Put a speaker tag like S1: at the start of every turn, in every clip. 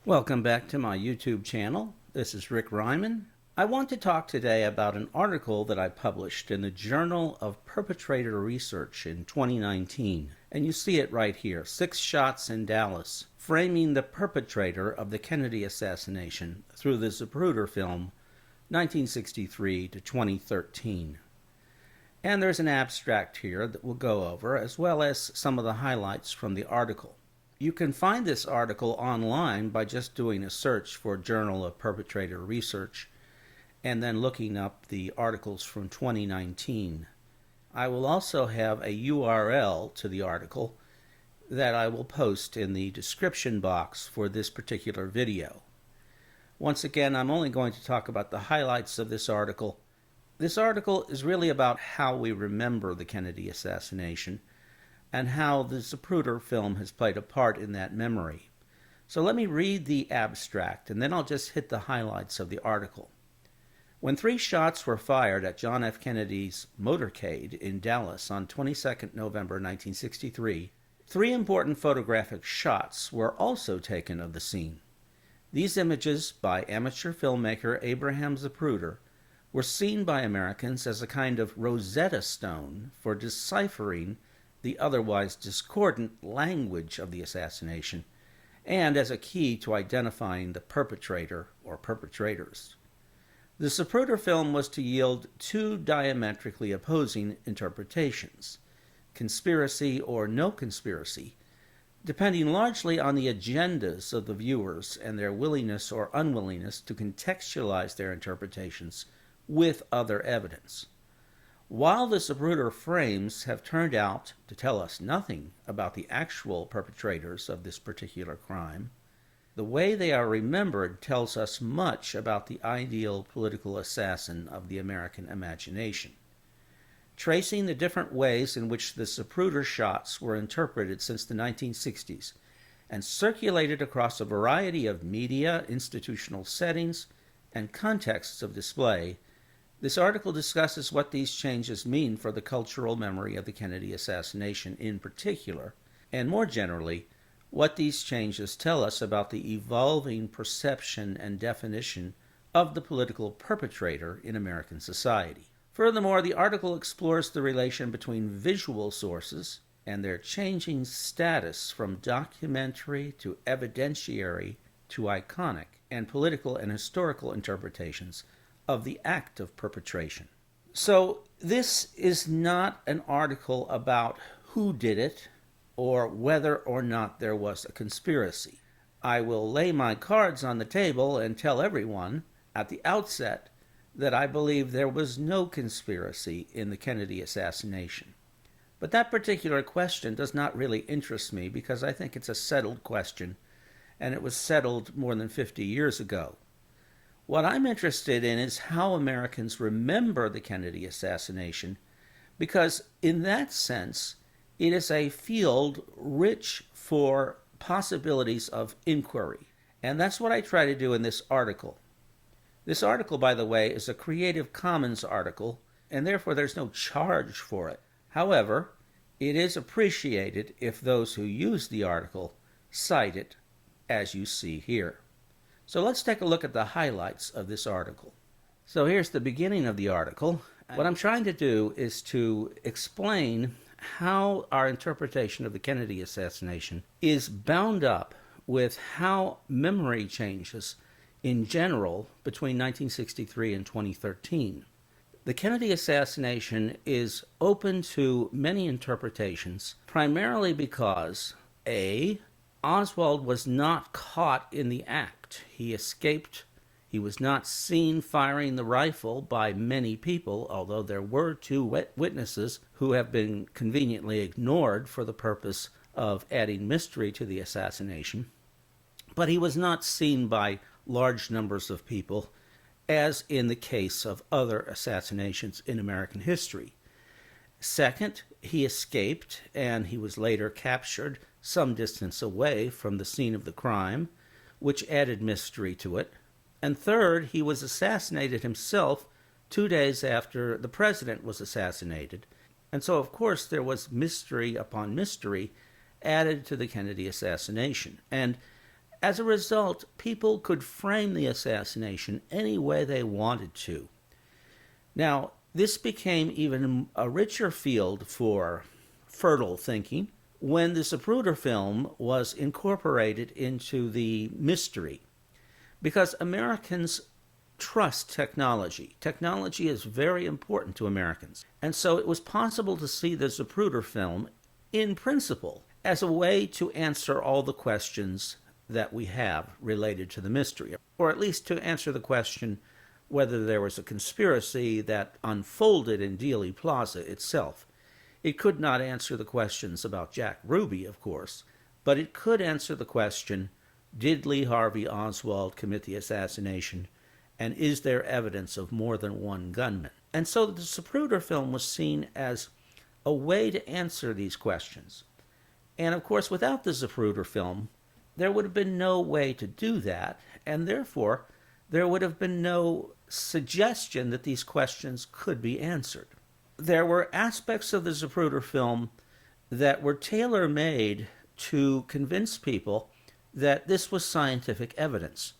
S1: Welcome back to my YouTube channel. This is Rick Ryman. I want to talk today about an article that I published in the Journal of Perpetrator Research in 2019. And you see it right here, 6 Shots in Dallas, framing the perpetrator of the Kennedy assassination through the Zapruder film 1963 to 2013. And there's an abstract here that we'll go over, as well as some of the highlights from the article. You can find this article online by just doing a search for Journal of Perpetrator Research and then looking up the articles from 2019. I will also have a URL to the article that I will post in the description box for this particular video. Once again, I'm only going to talk about the highlights of this article. This article is really about how we remember the Kennedy assassination and how the Zapruder film has played a part in that memory. So let me read the abstract, and then I'll just hit the highlights of the article. When 3 shots were fired at John F. Kennedy's motorcade in Dallas on 22 November 1963, 3 important photographic shots were also taken of the scene. These images, by amateur filmmaker Abraham Zapruder, were seen by Americans as a kind of Rosetta Stone for deciphering the otherwise discordant language of the assassination, and as a key to identifying the perpetrator or perpetrators. The Zapruder film was to yield 2 diametrically opposing interpretations, conspiracy or no conspiracy, depending largely on the agendas of the viewers and their willingness or unwillingness to contextualize their interpretations with other evidence. While the Zapruder frames have turned out to tell us nothing about the actual perpetrators of this particular crime, the way they are remembered tells us much about the ideal political assassin of the American imagination. Tracing the different ways in which the Zapruder shots were interpreted since the 1960s and circulated across a variety of media, institutional settings, and contexts of display, this article discusses what these changes mean for the cultural memory of the Kennedy assassination in particular, and more generally, what these changes tell us about the evolving perception and definition of the political perpetrator in American society. Furthermore, the article explores the relation between visual sources and their changing status from documentary to evidentiary to iconic and political and historical interpretations of the act of perpetration. So this is not an article about who did it or whether or not there was a conspiracy. I will lay my cards on the table and tell everyone at the outset that I believe there was no conspiracy in the Kennedy assassination. But that particular question does not really interest me because I think it's a settled question, and it was settled more than 50 years ago. What I'm interested in is how Americans remember the Kennedy assassination, because in that sense, it is a field rich for possibilities of inquiry. And that's what I try to do in this article. This article, by the way, is a Creative Commons article, and therefore there's no charge for it. However, it is appreciated if those who use the article cite it, as you see here. So let's take a look at the highlights of this article. So here's the beginning of the article. What I'm trying to do is to explain how our interpretation of the Kennedy assassination is bound up with how memory changes in general between 1963 and 2013. The Kennedy assassination is open to many interpretations, primarily because A, Oswald was not caught in the act. He escaped. He was not seen firing the rifle by many people, although there were 2 witnesses who have been conveniently ignored for the purpose of adding mystery to the assassination. But he was not seen by large numbers of people, as in the case of other assassinations in American history. Second, he escaped, and he was later captured some distance away from the scene of the crime, which added mystery to it. And third, he was assassinated himself 2 days after the president was assassinated. And so, of course, there was mystery upon mystery added to the Kennedy assassination. And As a result, people could frame the assassination any way they wanted to. Now, this became even a richer field for fertile thinking when the Zapruder film was incorporated into the mystery, because Americans trust technology. Technology is very important to Americans. And so it was possible to see the Zapruder film, in principle, as a way to answer all the questions that we have related to the mystery, or at least to answer the question whether there was a conspiracy that unfolded in Dealey Plaza itself. It could not answer the questions about Jack Ruby, of course, but it could answer the question, did Lee Harvey Oswald commit the assassination, and is there evidence of more than one gunman? And so the Zapruder film was seen as a way to answer these questions. And of course, without the Zapruder film, there would have been no way to do that, and therefore there would have been no suggestion that these questions could be answered. There were aspects of the Zapruder film that were tailor-made to convince people that this was scientific evidence,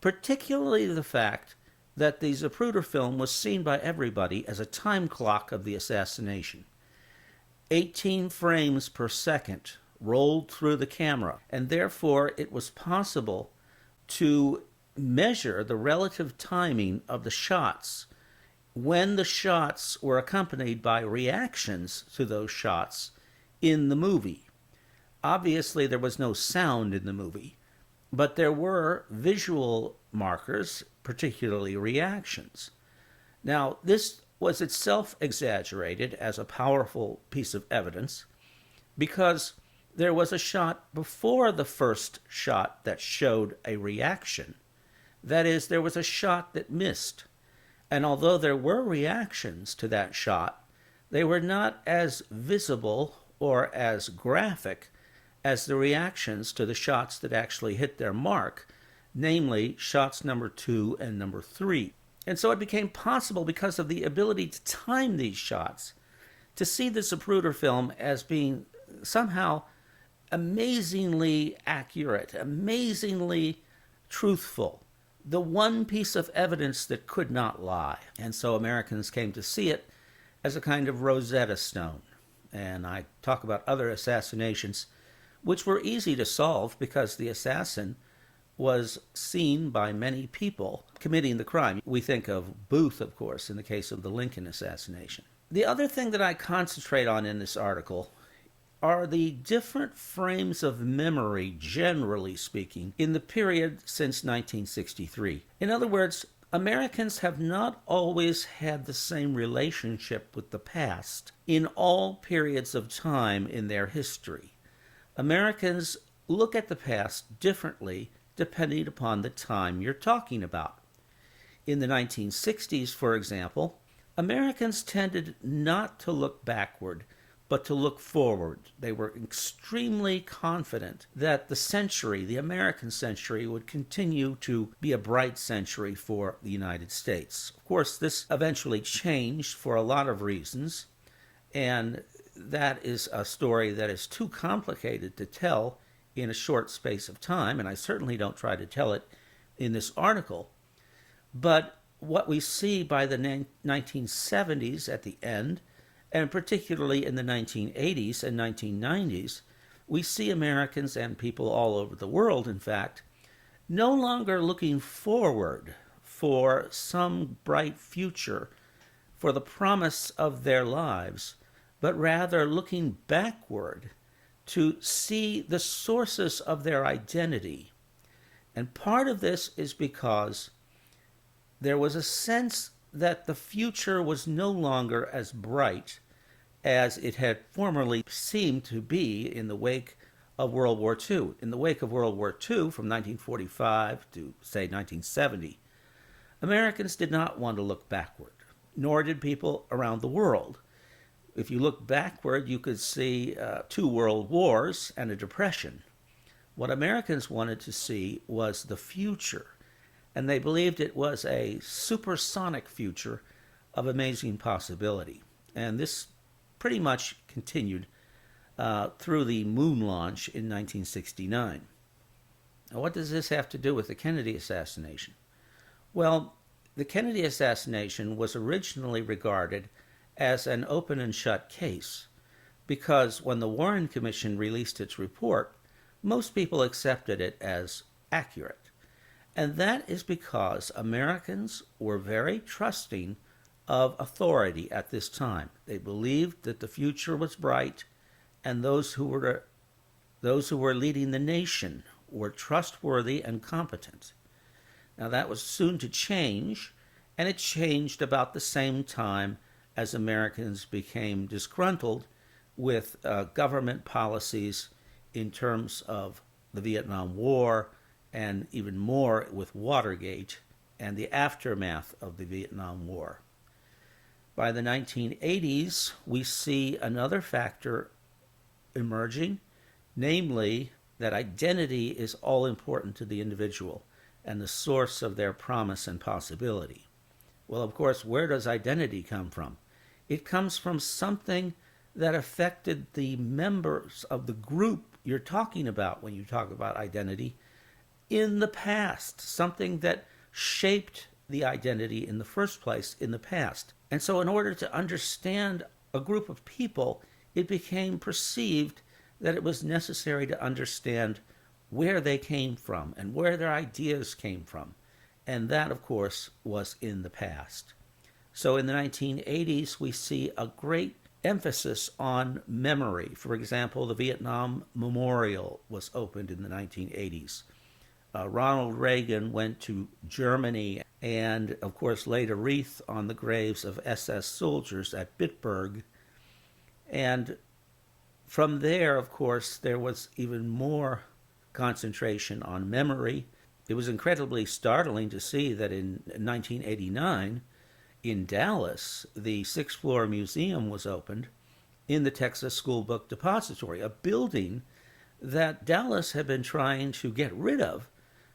S1: particularly the fact that the Zapruder film was seen by everybody as a time clock of the assassination. 18 frames per second rolled through the camera, and therefore it was possible to measure the relative timing of the shots when the shots were accompanied by reactions to those shots in the movie. Obviously, there was no sound in the movie, but there were visual markers, particularly reactions. Now, this was itself exaggerated as a powerful piece of evidence because there was a shot before the first shot that showed a reaction. That is, there was a shot that missed. And although there were reactions to that shot, they were not as visible or as graphic as the reactions to the shots that actually hit their mark, namely shots number 2 and number 3. And so it became possible, because of the ability to time these shots, to see the Zapruder film as being somehow amazingly accurate, amazingly truthful, the one piece of evidence that could not lie. And so Americans came to see it as a kind of Rosetta Stone. And I talk about other assassinations which were easy to solve because the assassin was seen by many people committing the crime. We think of Booth, of course, in the case of the Lincoln assassination. The other thing that I concentrate on in this article are the different frames of memory, generally speaking, in the period since 1963. In other words, Americans have not always had the same relationship with the past in all periods of time in their history. Americans look at the past differently depending upon the time you're talking about. In the 1960s, for example, Americans tended not to look backward, but to look forward. They were extremely confident that the century, the American century, would continue to be a bright century for the United States. Of course, this eventually changed for a lot of reasons, and that is a story that is too complicated to tell in a short space of time, and I certainly don't try to tell it in this article. But what we see by the 1970s at the end, and particularly in the 1980s and 1990s, we see Americans and people all over the world, in fact, no longer looking forward for some bright future, for the promise of their lives, but rather looking backward to see the sources of their identity. And part of this is because there was a sense that the future was no longer as bright as it had formerly seemed to be in the wake of World War II. In the wake of World War II, from 1945 to, say, 1970, Americans did not want to look backward, nor did people around the world. If you look backward, you could see 2 world wars and a depression. What Americans wanted to see was the future, and they believed it was a supersonic future of amazing possibility. And this pretty much continued through the moon launch in 1969. Now, what does this have to do with the Kennedy assassination? Well, the Kennedy assassination was originally regarded as an open and shut case because when the Warren Commission released its report, most people accepted it as accurate. And that is because Americans were very trusting of authority at this time. They believed that the future was bright, and those who were leading the nation were trustworthy and competent. Now that was soon to change, and it changed about the same time as Americans became disgruntled with government policies in terms of the Vietnam War, and even more with Watergate and the aftermath of the Vietnam War. By the 1980s, we see another factor emerging, namely that identity is all important to the individual and the source of their promise and possibility. Well, of course, where does identity come from? It comes from something that affected the members of the group you're talking about when you talk about identity in the past, something that shaped the identity in the first place in the past. And so in order to understand a group of people, it became perceived that it was necessary to understand where they came from and where their ideas came from. And that, of course, was in the past. So in the 1980s, we see a great emphasis on memory. For example, the Vietnam Memorial was opened in the 1980s. Ronald Reagan went to Germany and, of course, laid a wreath on the graves of SS soldiers at Bitburg. And from there, of course, there was even more concentration on memory. It was incredibly startling to see that in 1989, in Dallas, the sixth floor museum was opened in the Texas School Book Depository, a building that Dallas had been trying to get rid of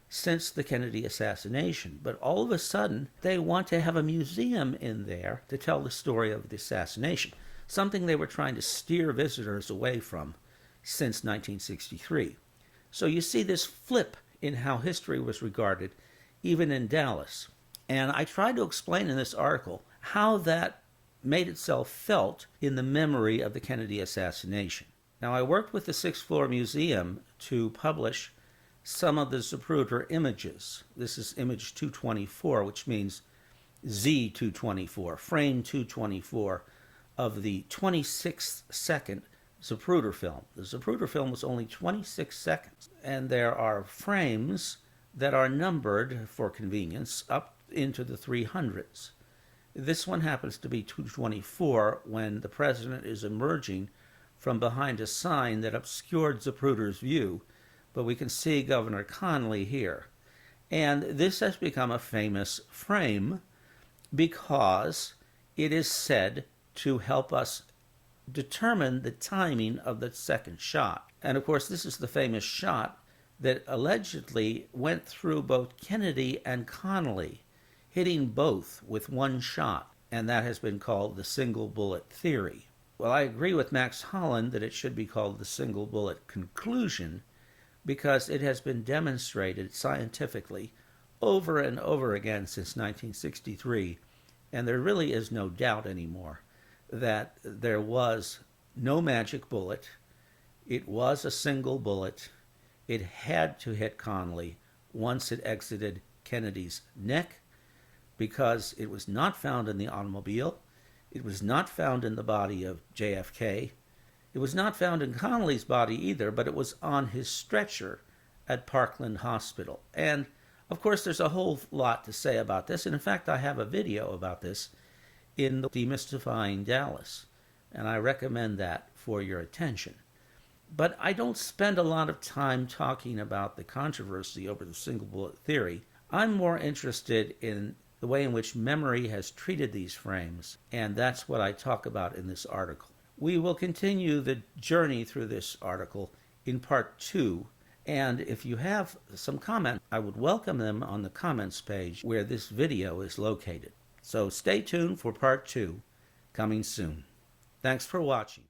S1: since the Kennedy assassination. But all of a sudden, they want to have a museum in there to tell the story of the assassination, something they were trying to steer visitors away from since 1963. So you see this flip in how history was regarded, even in Dallas. And I tried to explain in this article how that made itself felt in the memory of the Kennedy assassination. Now, I worked with the Sixth Floor Museum to publish some of the Zapruder images. This is image 224, which means Z224, frame 224 of the 26-second Zapruder film. The Zapruder film was only 26 seconds, and there are frames that are numbered for convenience up into the 300s. This one happens to be 224 when the president is emerging from behind a sign that obscured Zapruder's view, but we can see Governor Connally here. And this has become a famous frame because it is said to help us determine the timing of the second shot. And of course, this is the famous shot that allegedly went through both Kennedy and Connally, hitting both with one shot, and that has been called the single bullet theory. Well, I agree with Max Holland that it should be called the single bullet conclusion because it has been demonstrated scientifically over and over again since 1963, and there really is no doubt anymore that there was no magic bullet. It was a single bullet. It had to hit Connally once it exited Kennedy's neck because it was not found in the automobile. It was not found in the body of JFK. It was not found in Connally's body either, but it was on his stretcher at Parkland Hospital. And of course, there's a whole lot to say about this. And in fact, I have a video about this in the Demystifying Dallas, and I recommend that for your attention. But I don't spend a lot of time talking about the controversy over the single bullet theory. I'm more interested in the way in which memory has treated these frames, and that's what I talk about in this article. We will continue the journey through this article in part 2, and if you have some comments, I would welcome them on the comments page where this video is located. So stay tuned for part 2, coming soon. Thanks for watching.